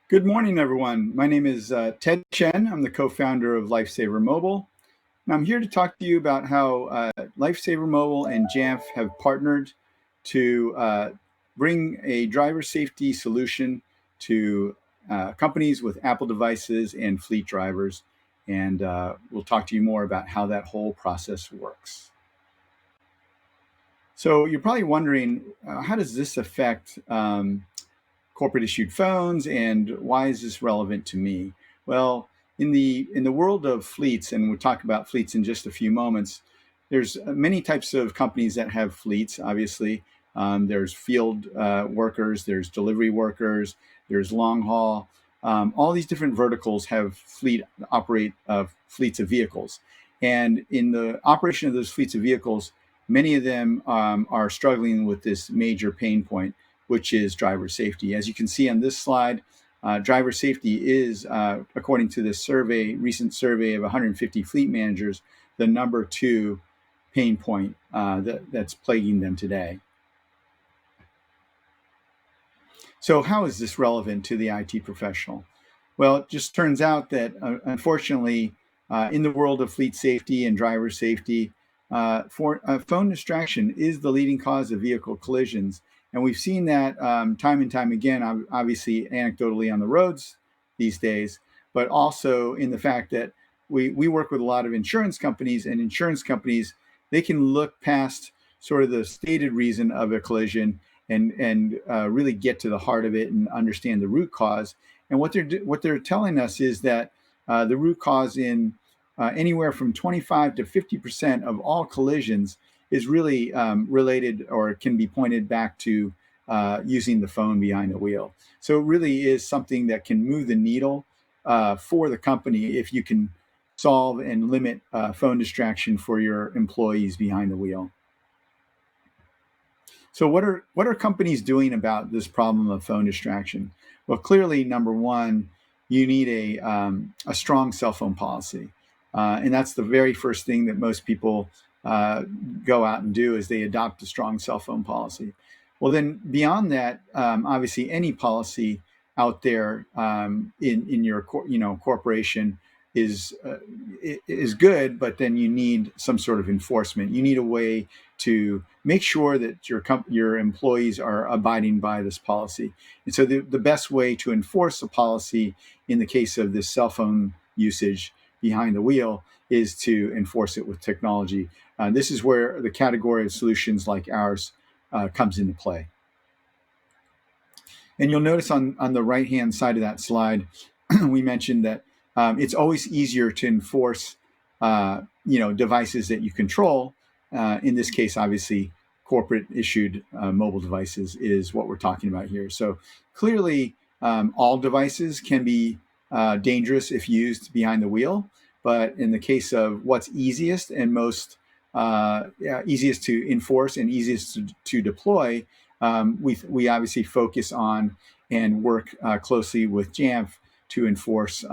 Good morning, everyone. My name is Ted Chen. I'm the co-founder of LifeSaver Mobile. And I'm here to talk to you about how LifeSaver Mobile and Jamf have partnered to bring a driver safety solution to companies with Apple devices and fleet drivers. And we'll talk to you more about how that whole process works. So you're probably wondering, how does this affect corporate issued phones, and why is this relevant to me? Well, in the world of fleets, and we'll talk about fleets in just a few moments, there's many types of companies that have fleets. Obviously, there's field workers, there's delivery workers, there's long haul. All these different verticals have operate fleets of vehicles, and in the operation of those fleets of vehicles, many of them are struggling with this major pain point, which is driver safety. As you can see on this slide, driver safety is, according to this recent survey of 150 fleet managers, the number two pain point that's plaguing them today. So how is this relevant to the IT professional? Well, it just turns out that, unfortunately, in the world of fleet safety and driver safety, phone distraction is the leading cause of vehicle collisions. And we've seen that time and time again, obviously anecdotally on the roads these days, but also in the fact that we work with a lot of insurance companies, and insurance companies, they can look past sort of the stated reason of a collision and really get to the heart of it and understand the root cause. And what they're telling us is that the root cause in anywhere from 25 to 50% of all collisions is really related, or can be pointed back to using the phone behind the wheel. So it really is something that can move the needle for the company if you can solve and limit phone distraction for your employees behind the wheel. So what are companies doing about this problem of phone distraction? Well, clearly, number one, you need a strong cell phone policy, and that's the very first thing that most people go out and do, is they adopt a strong cell phone policy. Well, then beyond that, obviously, any policy out there in your corporation is good, but then you need some sort of enforcement. You need a way to make sure that your employees are abiding by this policy. And so the best way to enforce a policy in the case of this cell phone usage behind the wheel is to enforce it with technology. This is where the category of solutions like ours comes into play. And you'll notice on the right-hand side of that slide, we mentioned that it's always easier to enforce devices that you control. In this case, obviously, corporate issued mobile devices is what we're talking about here. So clearly, all devices can be dangerous if used behind the wheel. But in the case of what's easiest and most easiest to enforce and easiest to deploy, we obviously focus on and work closely with Jamf to enforce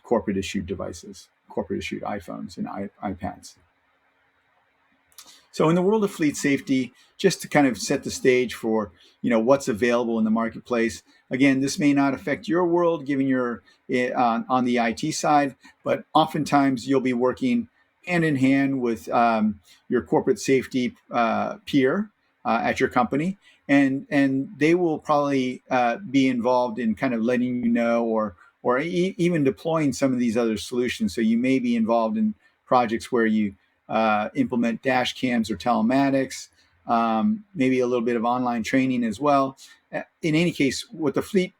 corporate issued devices, corporate issued iPhones and iPads. So in the world of fleet safety, just to kind of set the stage for what's available in the marketplace. Again, this may not affect your world given you're on the IT side, but oftentimes you'll be working hand in hand with your corporate safety peer at your company, and they will probably be involved in kind of letting you know, or even deploying some of these other solutions. So you may be involved in projects where you implement dash cams or telematics, maybe a little bit of online training as well. In any case, what the fleet,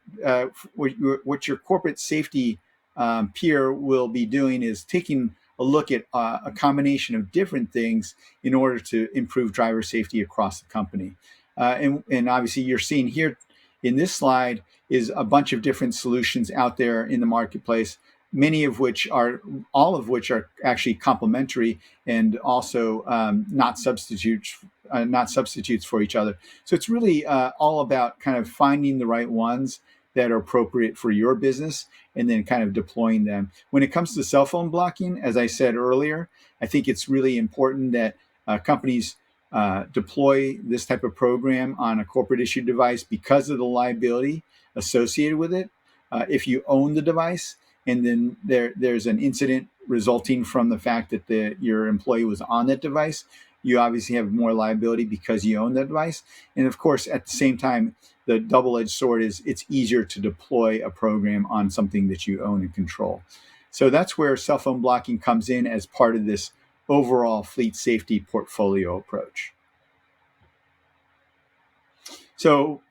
what your corporate safety peer will be doing is taking a look at a combination of different things in order to improve driver safety across the company. And obviously, you're seeing here in this slide is a bunch of different solutions out there in the marketplace, all of which are actually complementary and also not substitutes for each other. So it's really all about kind of finding the right ones that are appropriate for your business and then kind of deploying them. When it comes to cell phone blocking, as I said earlier, I think it's really important that companies deploy this type of program on a corporate issued device because of the liability associated with it. if you own the device and then there's an incident resulting from the fact that your employee was on that device, you obviously have more liability because you own that device. And of course, at the same time, the double-edged sword is it's easier to deploy a program on something that you own and control. So that's where cell phone blocking comes in as part of this overall fleet safety portfolio approach. So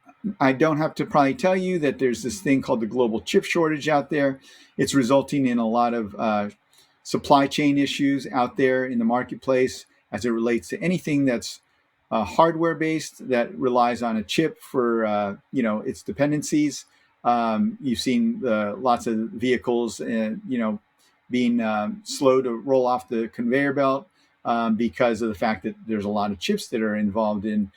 I don't have to probably tell you that there's this thing called the global chip shortage out there. It's resulting in a lot of supply chain issues out there in the marketplace as it relates to anything that's hardware based that relies on a chip for its dependencies. You've seen lots of vehicles being slow to roll off the conveyor belt because of the fact that there's a lot of chips that are involved in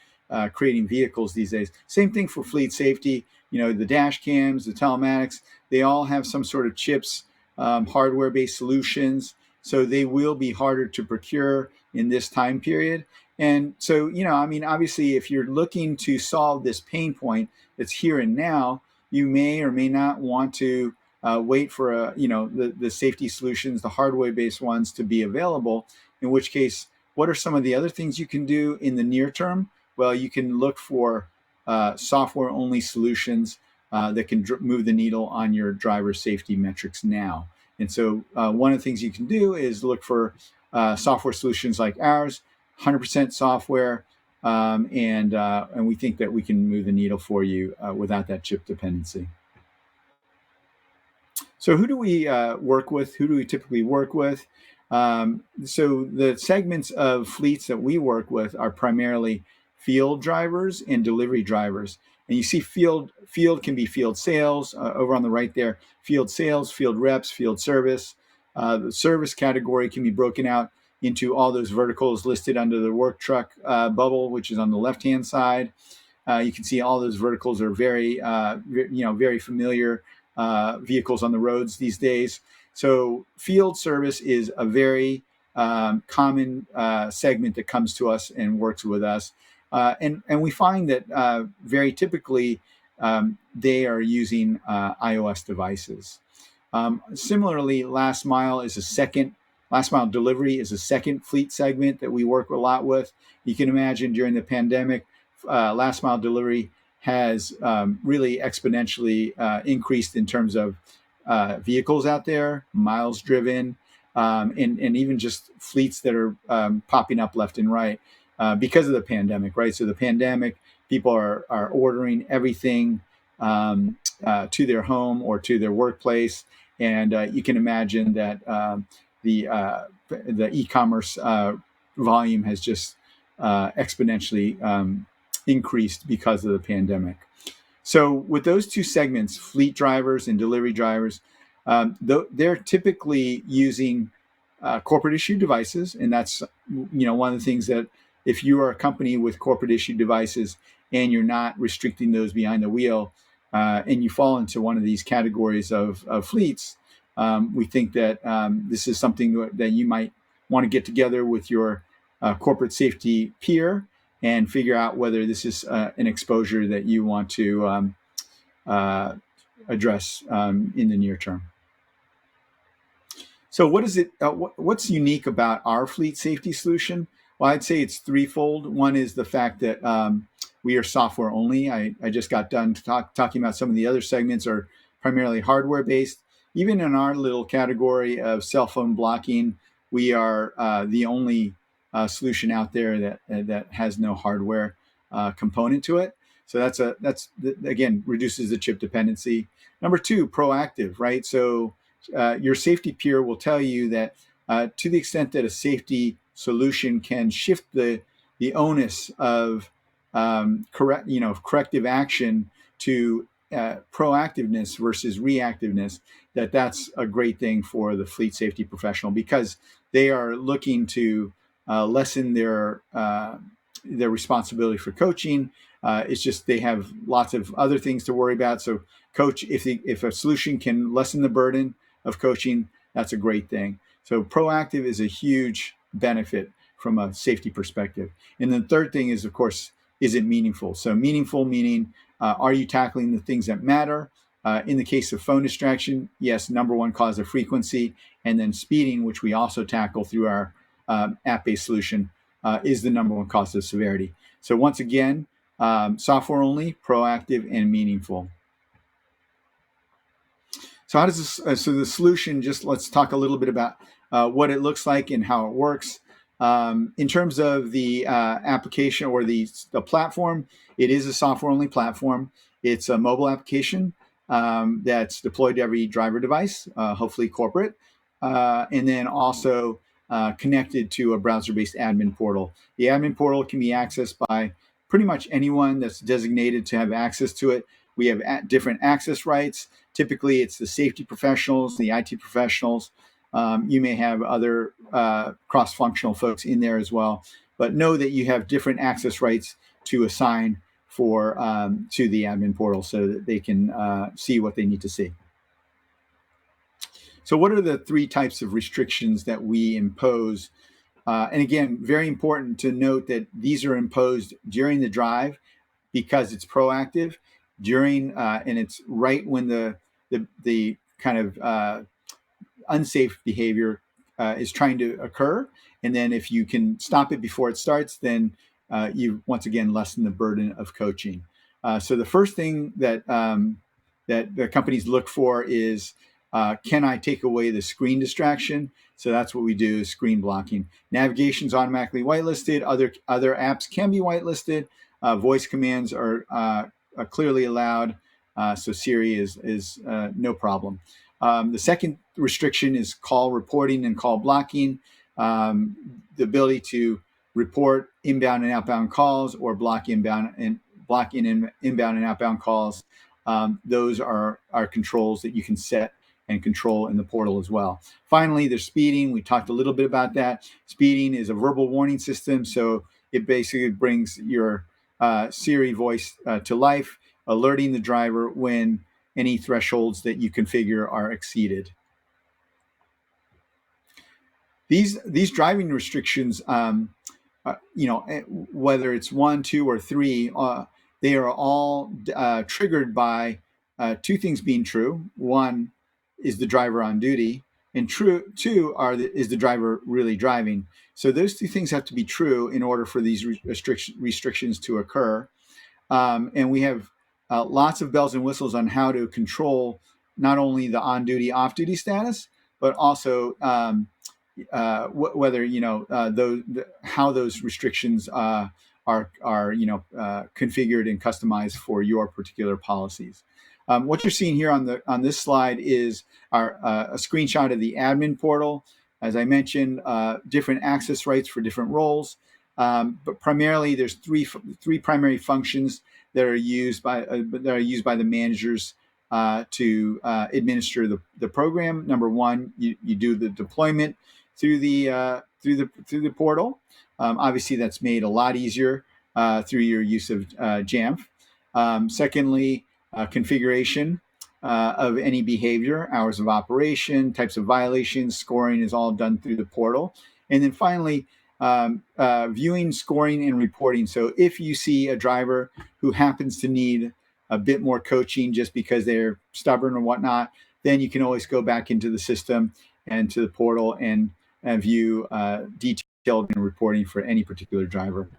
creating vehicles these days. Same thing for fleet safety. The dash cams, the telematics, they all have some sort of chips, hardware-based solutions. So they will be harder to procure in this time period. And so, obviously, if you're looking to solve this pain point that's here and now, you may or may not want to wait for the safety solutions, the hardware-based ones, to be available. In which case, what are some of the other things you can do in the near term? Well, you can look for software-only solutions that can move the needle on your driver safety metrics now. And so one of the things you can do is look for software solutions like ours, 100% software, and we think that we can move the needle for you without that chip dependency. So who do we work with? Who do we typically work with? So the segments of fleets that we work with are primarily field drivers and delivery drivers. And you see field can be field sales over on the right there, field sales, field reps, field service. The service category can be broken out into all those verticals listed under the work truck bubble, which is on the left-hand side. You can see all those verticals are very familiar vehicles on the roads these days. So field service is a very common segment that comes to us and works with us. And we find that very typically they are using iOS devices. Similarly, last mile delivery is a second fleet segment that we work a lot with. You can imagine during the pandemic, last mile delivery has really exponentially increased in terms of vehicles out there, miles driven, and even just fleets that are popping up left and right because of the pandemic, right? So the pandemic, people are ordering everything to their home or to their workplace, and you can imagine that the e-commerce volume has just exponentially increased because of the pandemic. So with those two segments, fleet drivers and delivery drivers, they're typically using corporate issued devices. And that's, one of the things that if you are a company with corporate issued devices and you're not restricting those behind the wheel and you fall into one of these categories of fleets, we think that this is something that you might want to get together with your corporate safety peer and figure out whether this is an exposure that you want to address in the near term. So what's unique about our fleet safety solution? Well, I'd say it's threefold. One is the fact that we are software only. I just got done talking about some of the other segments are primarily hardware based. Even in our little category of cell phone blocking, we are the only solution out there that has no hardware component to it. So that's again reduces the chip dependency. Number two, proactive, right? So your safety peer will tell you that to the extent that a safety solution can shift the onus of corrective action to proactiveness versus reactiveness, that's a great thing for the fleet safety professional because they are looking to lessen their responsibility for coaching. It's just they have lots of other things to worry about. So coach, if a solution can lessen the burden of coaching, that's a great thing. So proactive is a huge benefit from a safety perspective. And then the third thing is, of course, is it meaningful? So meaningful meaning, are you tackling the things that matter? In the case of phone distraction, yes, number one cause of frequency, and then speeding, which we also tackle through our app-based solution, is the number one cause of severity. So once again, software only, proactive, and meaningful. So how does this? So the solution. Just let's talk a little bit about what it looks like and how it works. In terms of the application or the platform, it is a software-only platform. It's a mobile application that's deployed to every driver device, hopefully corporate, and then also connected to a browser-based admin portal. The admin portal can be accessed by pretty much anyone that's designated to have access to it. We have different access rights. Typically, it's the safety professionals, the IT professionals. You may have other cross-functional folks in there as well. But know that you have different access rights to assign for to the admin portal so that they can see what they need to see. So what are the three types of restrictions that we impose? And again, very important to note that these are imposed during the drive because it's proactive during and it's right when the kind of unsafe behavior is trying to occur. And then if you can stop it before it starts, then you once again lessen the burden of coaching. So the first thing that that the companies look for is can I take away the screen distraction? So that's what we do, is screen blocking. Navigation's automatically whitelisted. Other apps can be whitelisted. Voice commands are clearly allowed. So Siri is no problem. The second restriction is call reporting and call blocking. The ability to report inbound and outbound calls or block inbound and inbound and outbound calls. Those are controls that you can set and control in the portal as well. Finally, there's speeding. We talked a little bit about that. Speeding is a verbal warning system, so it basically brings your Siri voice to life, alerting the driver when any thresholds that you configure are exceeded. These driving restrictions, whether it's 1, 2, or 3, they are all triggered by two things being true. One is the driver on duty, and two is the driver really driving. So those two things have to be true in order for these restrictions to occur. And we have lots of bells and whistles on how to control not only the on-duty, off-duty status, but also whether how those restrictions are configured and customized for your particular policies. What you're seeing here on this slide is a screenshot of the admin portal. As I mentioned, different access rights for different roles, but primarily there's three primary functions that are used by the managers to administer the program. Number one, you do the deployment through the portal. Obviously, that's made a lot easier through your use of Jamf. Secondly, configuration of any behavior, hours of operation, types of violations, scoring is all done through the portal. And then finally, viewing, scoring, and reporting. So if you see a driver who happens to need a bit more coaching just because they're stubborn or whatnot, then you can always go back into the system and to the portal and view detailed reporting for any particular driver.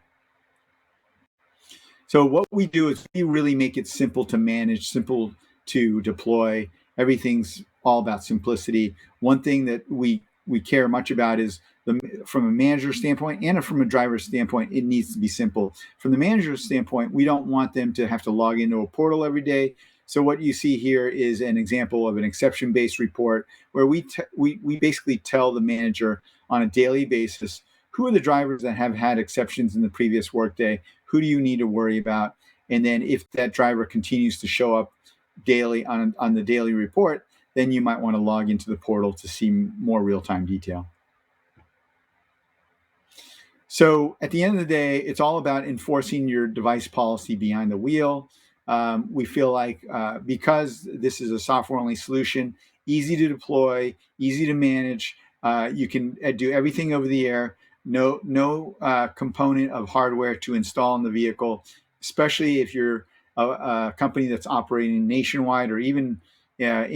So what we do is we really make it simple to manage, simple to deploy. Everything's all about simplicity. One thing that we care much about is from a manager standpoint and from a driver standpoint, it needs to be simple. From the manager's standpoint, we don't want them to have to log into a portal every day. So what you see here is an example of an exception-based report where we basically tell the manager on a daily basis, who are the drivers that have had exceptions in the previous workday? Who do you need to worry about? And then if that driver continues to show up daily on the daily report, then you might want to log into the portal to see more real-time detail. So at the end of the day, it's all about enforcing your device policy behind the wheel. We feel like because this is a software-only solution, easy to deploy, easy to manage, you can do everything over the air. No component of hardware to install in the vehicle, especially if you're a company that's operating nationwide, or even a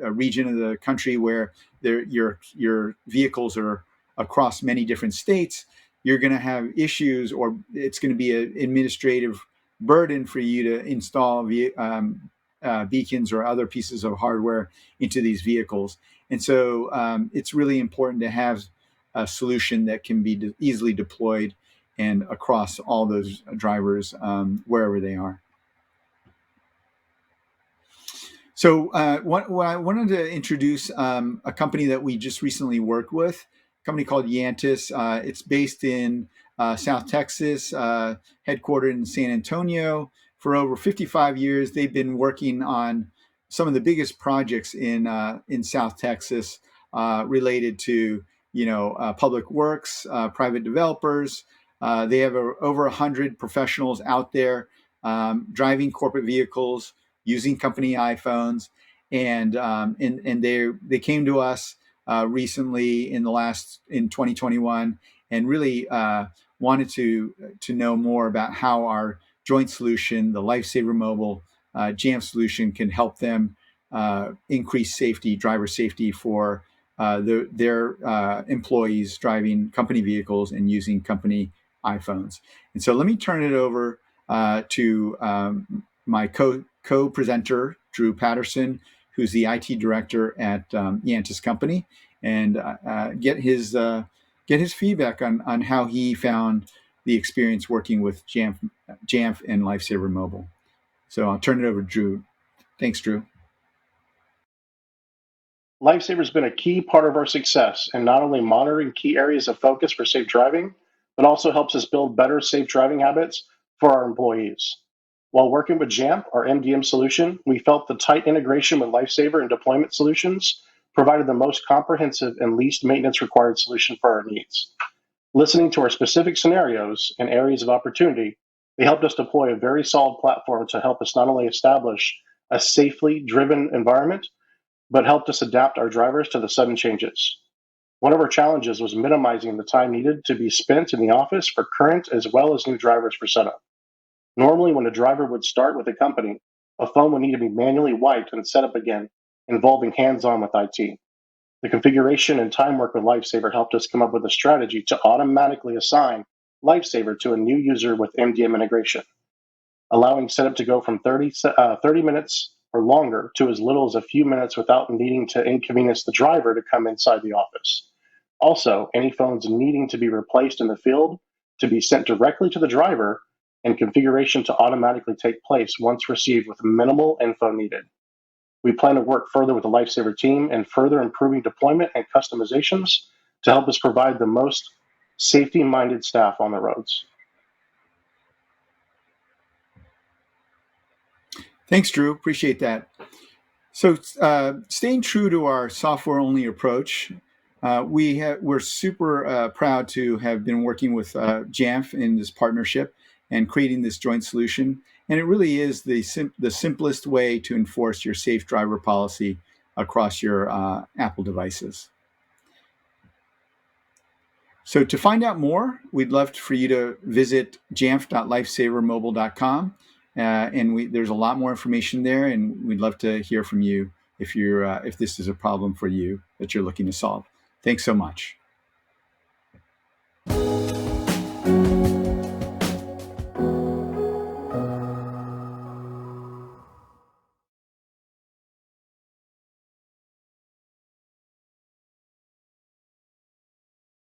region of the country where your vehicles are across many different states, you're going to have issues, or it's going to be an administrative burden for you to install beacons or other pieces of hardware into these vehicles. And so it's really important to have a solution that can be easily deployed and across all those drivers wherever they are. So I wanted to introduce a company that we just recently worked with, a company called Yantis. It's based in South Texas, headquartered in San Antonio. For over 55 years, they've been working on some of the biggest projects in South Texas related to public works, private developers. They have over 100 professionals out there driving corporate vehicles, using company iPhones, and they came to us recently in 2021, and really wanted to know more about how our joint solution, the LifeSaver Mobile Jamf solution, can help them increase safety, driver safety for their employees driving company vehicles and using company iPhones. And so let me turn it over to my co-presenter, Drew Patterson, who's the IT director at Yantis Company, and get his feedback on how he found the experience working with Jamf and LifeSaver Mobile. So I'll turn it over to Drew. Thanks, Drew. LifeSaver has been a key part of our success in not only monitoring key areas of focus for safe driving, but also helps us build better safe driving habits for our employees. While working with Jamf, our MDM solution, we felt the tight integration with LifeSaver and deployment solutions provided the most comprehensive and least maintenance required solution for our needs. Listening to our specific scenarios and areas of opportunity, they helped us deploy a very solid platform to help us not only establish a safely driven environment, but helped us adapt our drivers to the sudden changes. One of our challenges was minimizing the time needed to be spent in the office for current as well as new drivers for setup. Normally, when a driver would start with a company, a phone would need to be manually wiped and set up again, involving hands-on with IT. The configuration and time work with LifeSaver helped us come up with a strategy to automatically assign LifeSaver to a new user with MDM integration, allowing setup to go from 30 minutes or longer to as little as a few minutes without needing to inconvenience the driver to come inside the office. Also, any phones needing to be replaced in the field to be sent directly to the driver, and configuration to automatically take place once received with minimal info needed. We plan to work further with the LifeSaver team and further improving deployment and customizations to help us provide the most safety-minded staff on the roads. Thanks, Drew. Appreciate that. So staying true to our software-only approach, we're super proud to have been working with Jamf in this partnership and creating this joint solution. And it really is the simplest way to enforce your safe driver policy across your Apple devices. So to find out more, we'd love for you to visit jamf.lifesavermobile.com. And there's a lot more information there, and we'd love to hear from you if this is a problem for you that you're looking to solve. Thanks so much.